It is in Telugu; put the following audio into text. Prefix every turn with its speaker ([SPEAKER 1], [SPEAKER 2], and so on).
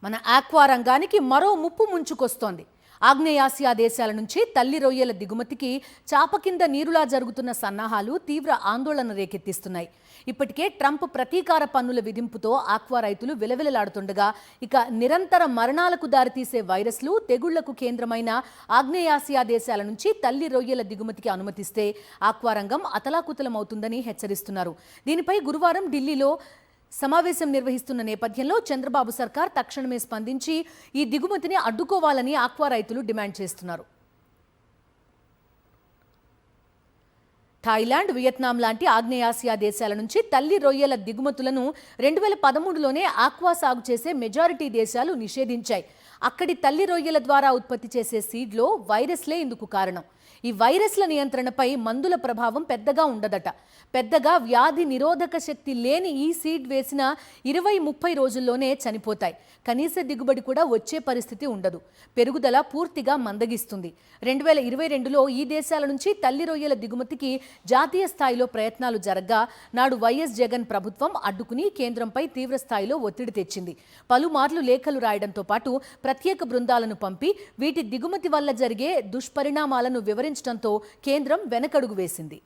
[SPEAKER 1] మన ఆక్వా రంగానికి మరో ముప్పు ముంచుకొస్తోంది. ఆగ్నేయాసియా దేశాల నుంచి తల్లి రొయ్యల దిగుమతికి చాప కింద నీరులా జరుగుతున్న సన్నాహాలు తీవ్ర ఆందోళన రేకెత్తిస్తున్నాయి. ఇప్పటికే ట్రంప్ ప్రతీకార పన్నుల విధింపుతో ఆక్వా రైతులు విలవిలలాడుతుండగా ఇక నిరంతర మరణాలకు దారితీసే వైరస్లు, తెగుళ్లకు కేంద్రమైన ఆగ్నేయాసియా దేశాల నుంచి తల్లి రొయ్యల దిగుమతికి అనుమతిస్తే ఆక్వా రంగం అతలాకుతలమవుతుందని హెచ్చరిస్తున్నారు. దీనిపై గురువారం ఢిల్లీలో సమావేశం నిర్వహిస్తున్న నేపథ్యంలో చంద్రబాబు సర్కార్ తక్షణమే స్పందించి ఈ దిగుమతిని అడ్డుకోవాలని ఆక్వా రైతులు డిమాండ్ చేస్తున్నారు. థాయిలాండ్, వియత్నాం లాంటి ఆగ్నేయాసియా దేశాల నుంచి తల్లి రొయ్యల దిగుమతులను 2013లోనే ఆక్వా సాగు చేసే మెజారిటీ దేశాలు నిషేధించాయి. అక్కడి తల్లి రొయ్యల ద్వారా ఉత్పత్తి చేసే సీడ్లో వైరస్లే ఇందుకు కారణం. ఈ వైరస్ల నియంత్రణపై మందుల ప్రభావం పెద్దగా ఉండదట. పెద్దగా వ్యాధి నిరోధక శక్తి లేని ఈ సీడ్ వేసిన 20-30 రోజుల్లోనే చనిపోతాయి. కనీస దిగుబడి కూడా వచ్చే పరిస్థితి ఉండదు. పెరుగుదల పూర్తిగా మందగిస్తుంది. 2022లో ఈ దేశాల నుంచి తల్లి రొయ్యల దిగుమతికి జాతీయ స్థాయిలో ప్రయత్నాలు జరగ్గా నాడు వైఎస్ జగన్ ప్రభుత్వం అడ్డుకుని కేంద్రంపై తీవ్ర స్థాయిలో ఒత్తిడి తెచ్చింది. పలుమార్లు లేఖలు రాయడంతో పాటు ప్రత్యేక బృందాలను పంపి వీటి దిగుమతి వల్ల జరిగే దుష్పరిణామాలను వివరించడంతో కేంద్రం వెనకడుగు వేసింది.